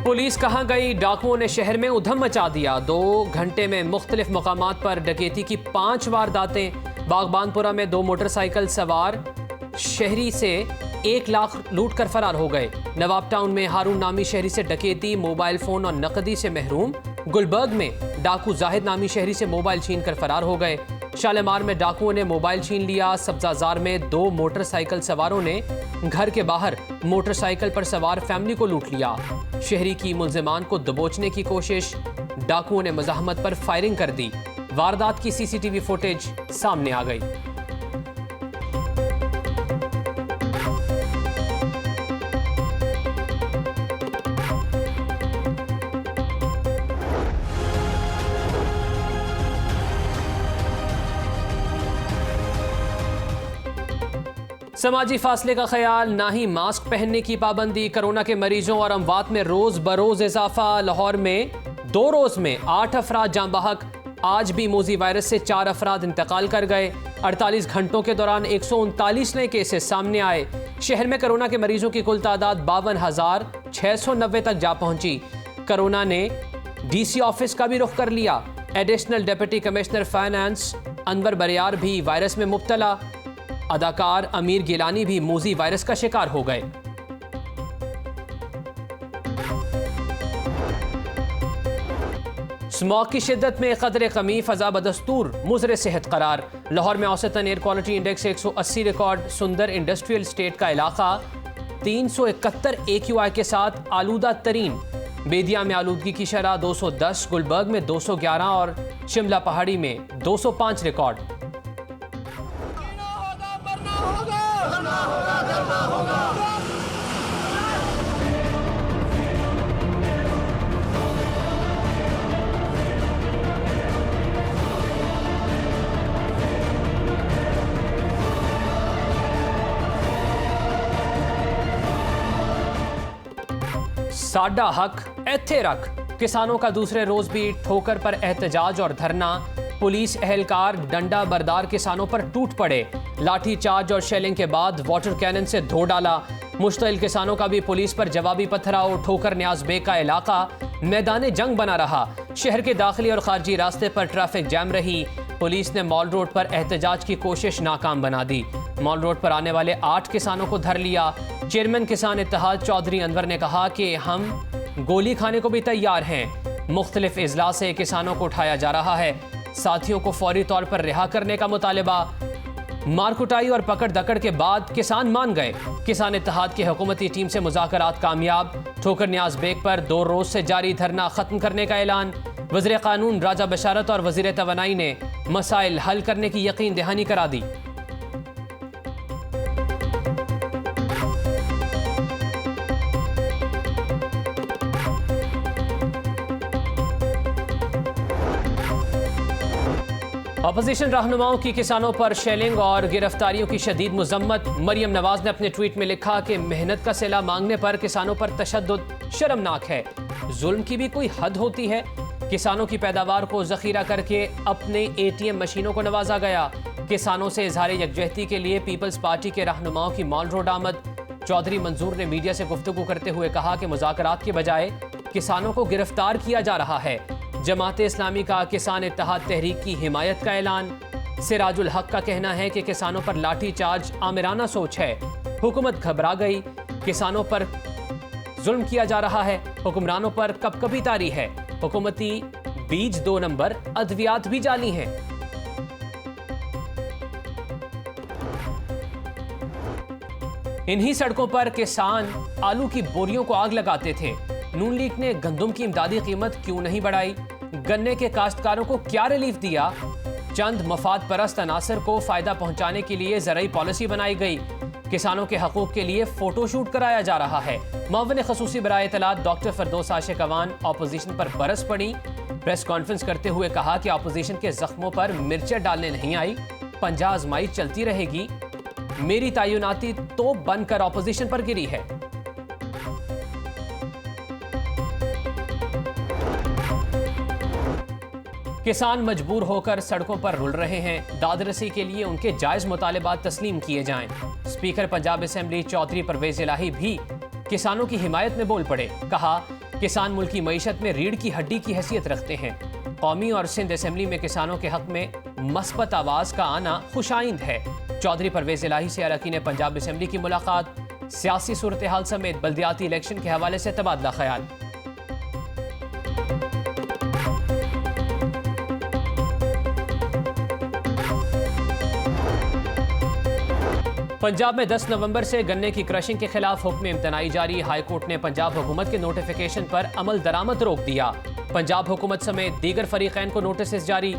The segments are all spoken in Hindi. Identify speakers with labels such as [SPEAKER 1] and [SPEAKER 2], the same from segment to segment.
[SPEAKER 1] पुलिस कहां गई, डाकुओं ने शहर में उधम मचा दिया। 2 घंटे में मुख्तलिफ मकामात पर डकैती की 5 वारदातें। बागबानपुरा में 2 मोटरसाइकिल सवार शहरी से 1 लाख लूट कर फरार हो गए। नवाब टाउन में हारून नामी शहरी से डकैती, मोबाइल फोन और नकदी से महरूम। गुलबर्ग में डाकू जाहिद नामी शहरी से मोबाइल छीन कर फरार हो गए। शालीमार में डाकुओं ने मोबाइल छीन लिया। सब्जाजार में 2 मोटरसाइकिल सवारों ने घर के बाहर मोटरसाइकिल पर सवार फैमिली को लूट लिया। शहरी की मुल्जिमान को दबोचने की कोशिश, डाकुओं ने मज़ाहमत पर फायरिंग कर दी। वारदात की सीसीटीवी फुटेज सामने आ गई। समाजी फासले का ख्याल, ना ही मास्क पहनने की पाबंदी। कोरोना के मरीजों और अमवात में रोज बरोज इजाफा। लाहौर में 2 रोज में 8 अफराद जाँ बहक। आज भी मोजी वायरस से 4 अफराद इंतकाल कर गए। 48 घंटों के दौरान 139 नए केसेस सामने आए। शहर में कोरोना के मरीजों की कुल तादाद 52,690 तक जा पहुंची। कोरोना ने डीसी ऑफिस का भी रुख कर लिया। Additional deputy commissioner finance Anwar बरियार भी वायरस में मुब्तला। अदाकार अमीर गिलानी भी मोजी वायरस का शिकार हो गए। स्मॉग की शिद्दत में कदर कमी, फजा बदस्तूर मुज़र सेहत करार। लाहौर में औसतन एयर क्वालिटी इंडेक्स 180 रिकॉर्ड। सुंदर इंडस्ट्रियल स्टेट का इलाका 371 AQI के साथ आलूदा तरीन। बेदिया में आलूदगी की शरह 210, गुलबर्ग में 211 और शिमला पहाड़ी में 205 रिकॉर्ड। साडा हक एथे रख। किसानों का दूसरे रोज भी ठोकर पर एहतजाज और धरना। पुलिस एहलकार डंडा बरदार किसानों पर टूट पड़े। लाठी चार्ज और शेलिंग के बाद वाटर कैनन से धो डाला। मुश्तइल किसानों का भी पुलिस पर जवाबी पथराव। ठोकर न्याज बेग का इलाका मैदान जंग बना रहा। शहर के दाखिली और खारजी रास्ते पर ट्रैफिक जैम रही। पुलिस ने मॉल रोड पर एहतजाज की कोशिश नाकाम बना दी। मॉल रोड पर आने वाले 8 किसानों को धर लिया। चेयरमैन किसान इत्तेहाद चौधरी अनवर ने कहा कि हम गोली खाने को भी तैयार हैं। मुख्तलिफ इजलास से किसानों को उठाया जा रहा है। साथियों को फौरी तौर पर रिहा करने का मुतालिबा। मारकुटाई और पकड़ दकड़ के बाद किसान मान गए। किसान इत्तेहाद की हुकूमती टीम से मुज़ाकरात कामयाब। ठोकर न्याज बेग पर 2 रोज से जारी धरना खत्म करने का ऐलान। वज़ीर कानून राजा बशारत और वज़ीर तवानाई ने मसाइल हल करने की यकीन दहानी करा दी। अपोजिशन रहनुमाओं की किसानों पर शेलिंग और गिरफ्तारियों की शदीद मुजम्मत। मरियम नवाज ने अपने ट्वीट में लिखा कि मेहनत का सिला मांगने पर किसानों पर तशद्दुद शर्मनाक है। जुल्म की भी कोई हद होती है। किसानों की पैदावार को जखीरा करके अपने ATM मशीनों को नवाजा गया। किसानों से इजहार यकजहती के लिए पीपल्स पार्टी के रहनुमाओं की मॉल रोड आमद। चौधरी मंजूर ने मीडिया से गुफ्तगू करते हुए कहा कि मुज़ाकरात के बजाय किसानों को गिरफ्तार किया जा रहा है। जमाते इस्लामी का किसान इत्तेहाद तहरीक की हिमायत का ऐलान। सिराजुल हक का कहना है कि किसानों पर लाठी चार्ज आमिराना सोच है। हुकूमत घबरा गई। किसानों पर जुल्म किया जा रहा है। हुक्मरानों पर कपकपी तारी है। हुकूमती बीज 2 नंबर, अद्वियात भी जाली हैं। इन्हीं सड़कों पर किसान आलू की बोरियों को आग लगाते थे। नून लीग ने गंदम की इमदादी कीमत क्यों नहीं बढ़ाई? गन्ने के काश्तकारों को क्या रिलीफ दिया? चंद मफाद परस्त अनासर को फायदा पहुंचाने के लिए ज़राई पॉलिसी बनाई गई। किसानों के हकूक के लिए फोटोशूट कराया जा रहा है। मुअव्विन खसूसी बराए इत्तलात डॉक्टर फरदौस आशिक अवान ऑपोजिशन पर बरस पड़ी। प्रेस कॉन्फ्रेंस करते हुए कहा कि ऑपोजिशन के जख्मों पर मिर्चें डालने नहीं आई। पंजा आजमाई चलती रहेगी। मेरी तायुनाती तो बनकर ऑपोजिशन पर गिरी है। किसान मजबूर होकर सड़कों पर रुल रहे हैं। दादरसी के लिए उनके जायज मुतालिबात तस्लीम किए जाएं। स्पीकर पंजाब असेंबली चौधरी परवेज इलाही भी किसानों की हिमायत में बोल पड़े। कहा किसान मुल्क की मईशत में रीढ़ की हड्डी की हैसियत रखते हैं। कौमी और सिंध असेंबली में किसानों के हक में मस्बत आवाज का आना खुशाइंद है। चौधरी परवेज इलाही से अरकान पंजाब असेंबली की मुलाकात, सियासी सूरत हाल समेत बल्दियाती इलेक्शन के हवाले से तबादला ख्याल। पंजाब में 10 नवंबर से गन्ने की क्रशिंग के खिलाफ हुक्म इम्तनाई जारी। हाईकोर्ट ने पंजाब हुकूमत के नोटिफिकेशन पर अमल दरामद रोक दिया। पंजाब हुकूमत समेत दीगर फरीकैन को नोटिस जारी।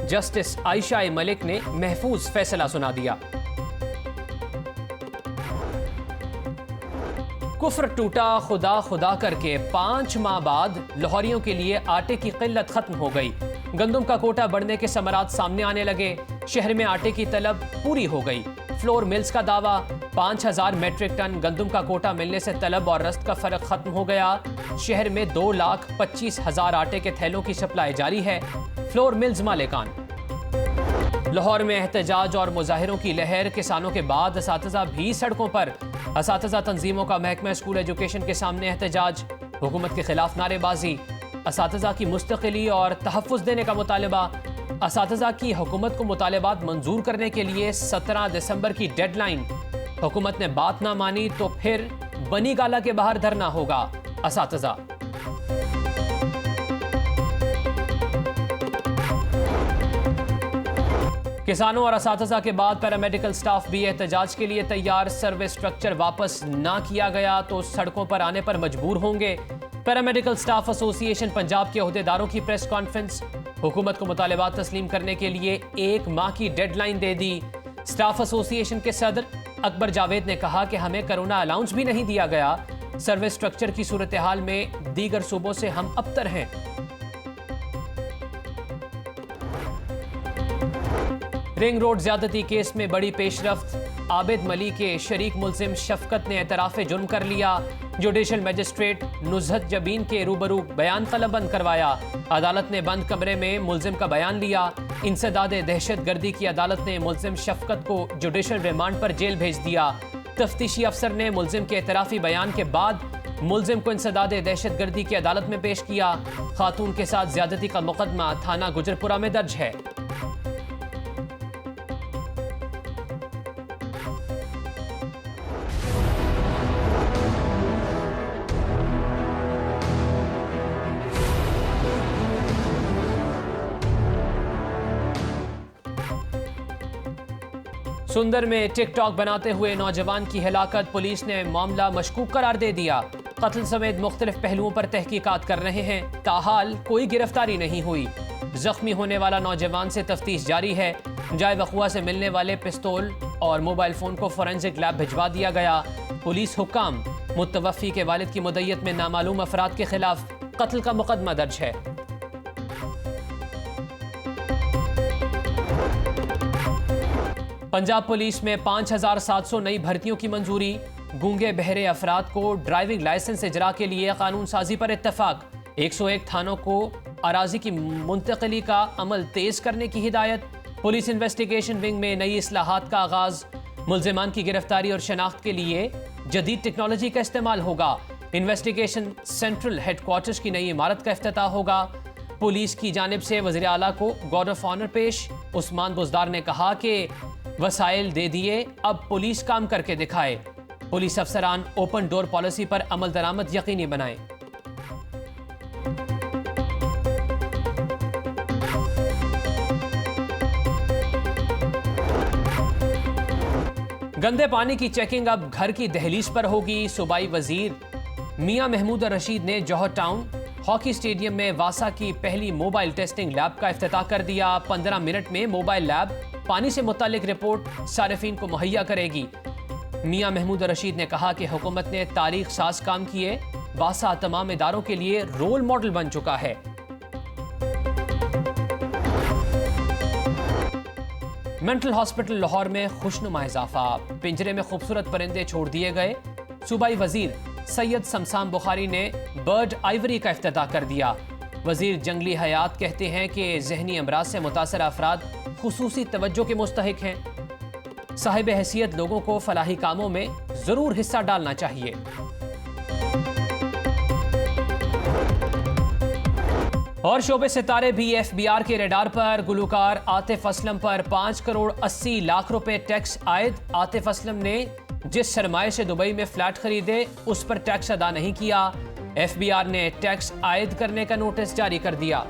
[SPEAKER 1] जस्टिस आयशा मलिक ने महफूज फैसला सुना दिया। कुफ्र टूटा खुदा खुदा करके 5 माह बाद लाहौरियों के लिए आटे की किल्लत खत्म हो गई। गंदम का कोटा बढ़ने के समरात सामने आने लगे। शहर में आटे की तलब पूरी हो गई। फ्लोर मिल्स का दावा, 5000 मेट्रिक टन गंदम का कोटा मिलने से तलब और रस्त का फर्क खत्म हो गया। शहर में 2,25,000 आटे के थैलों की सप्लाई जारी है। Flour mills मालिकान। लाहौर में एहतजाज और मुजाहिरों की लहर। किसानों के बाद असातिज़ा भी सड़कों पर। असातिज़ा तंजीमों का महकमा स्कूल एजुकेशन के सामने एहतजाज। हुकूमत के खिलाफ नारेबाजी। असातिज़ा की मुस्तकिली और तहफ़्फ़ुज़ देने का मुतालबा। असातिज़ा की हुकूमत को मुतालबात मंजूर करने के लिए 17 दिसंबर की डेडलाइन। हुकूमत ने बात ना मानी तो फिर बनी गाला के बाहर धरना होगा। असातिज़ा। किसानों और असातिज़ा के बाद पैरामेडिकल स्टाफ भी एहतजाज के लिए तैयार। सर्विस स्ट्रक्चर वापस ना किया गया तो सड़कों पर आने पर मजबूर होंगे। पैरामेडिकल स्टाफ एसोसिएशन पंजाब के ओहदेदारों की प्रेस कॉन्फ्रेंस। हुकूमत को मुतालबात तस्लीम करने के लिए 1 माह की डेडलाइन दे दी। स्टाफ एसोसिएशन के सदर अकबर जावेद ने कहा कि हमें कोरोना अलाउंस भी नहीं दिया गया। सर्विस स्ट्रक्चर की सूरत हाल में दीगर सूबों से हम अबतर हैं। रिंग रोड ज्यादती केस में बड़ी पेशरफ्त। आबिद मलिक के शरीक मुलजिम शफकत ने एतराफ़े जुर्म कर लिया। जुडिशल मजिस्ट्रेट नुज़हत जबीन के रूबरू बयान कलमबंद करवाया। अदालत ने बंद कमरे में मुलजिम का बयान लिया। इंसदादे दहशत गर्दी की अदालत ने मुलजिम शफकत को जुडिशल रिमांड पर जेल भेज दिया। तफ्तीशी अफसर ने मुलजिम के एतराफ़ी बयान के बाद मुलजिम को इंसदादे दहशत गर्दी की अदालत में पेश किया। खातून के साथ ज्यादती का मुकदमा थाना गुजरपुरा में दर्ज है। सुंदर में टिकटॉक बनाते हुए नौजवान की हिलाकत। पुलिस ने मामला मशकूक करार दे दिया। कत्ल समेत मुख्तलिफ पहलुओं पर तहकीकात कर रहे हैं। ताहाल कोई गिरफ्तारी नहीं हुई। जख्मी होने वाला नौजवान से तफ्तीश जारी है। जाए वक़ुआ से मिलने वाले पिस्तौल और मोबाइल फोन को फोरेंसिक लैब भिजवा दिया गया। पुलिस हुक्म। मुतवफ़ी के वालिद की मुद्दत में नामालूम अफराद के खिलाफ कत्ल का मुकदमा दर्ज है। पंजाब पुलिस में 5700 नई भर्तियों की मंजूरी। गूंगे बहरे अफराद को ड्राइविंग लाइसेंस इजरा के लिए कानून साजी पर इत्तफाक। 101 थानों को अराजी की मुंतकिली का अमल तेज करने की हिदायत। पुलिस इन्वेस्टिगेशन विंग में नई इस्लाहात का आगाज। मुल्जिमान की गिरफ्तारी और शनाख्त के लिए जदीद टेक्नोलॉजी का इस्तेमाल होगा। इन्वेस्टिगेशन सेंट्रल हेडक्वार्टर्स की नई इमारत का इफ्तिताह होगा। पुलिस की जानिब से वज़ीर आला को गार्ड ऑफ ऑनर पेश। उस्मान बुज़दार ने कहा कि वसाइल दे दिए, अब पुलिस काम करके दिखाए। पुलिस अफसरान ओपन डोर पॉलिसी पर अमल दरामद यकीनी बनाएं। गंदे पानी की चेकिंग अब घर की दहलीज पर होगी। सूबाई वजीर मियां महमूद रशीद ने जौहर टाउन हॉकी स्टेडियम में वासा की पहली मोबाइल टेस्टिंग लैब का इफ्तिताह कर दिया। 15 मिनट में मोबाइल लैब पानी से मुतालिक रिपोर्ट सारिफीन को मुहैया करेगी। मियां महमूद रशीद ने कहा कि हुकूमत ने तारीख साज काम किए। वासा तमाम इदारों के लिए रोल मॉडल बन चुका है। मेंटल हॉस्पिटल लाहौर में खुशनुमा इजाफा। पिंजरे में खूबसूरत परिंदे छोड़ दिए गए। सूबाई वजीर सैयद शमशान बुखारी ने बर्ड आइवरी का इफ्तिताह कर दिया। वजीर जंगली हयात कहते हैं कि जहनी अमराज से मुतासर अफराद खुसूसी तवज्जो के मुस्तहिक हैं। साहिब हैसियत लोगों को फलाही कामों में जरूर हिस्सा डालना चाहिए। और शोबे सितारे भी एफबीआर के रडार पर। गुलूकार आतिफ असलम पर 5 करोड़ 80 लाख रुपए टैक्स आयद। आतिफ असलम ने जिस सरमाए से दुबई में फ्लैट खरीदे उस पर टैक्स अदा नहीं किया। एफबीआर ने टैक्स आयद करने का नोटिस जारी कर दिया।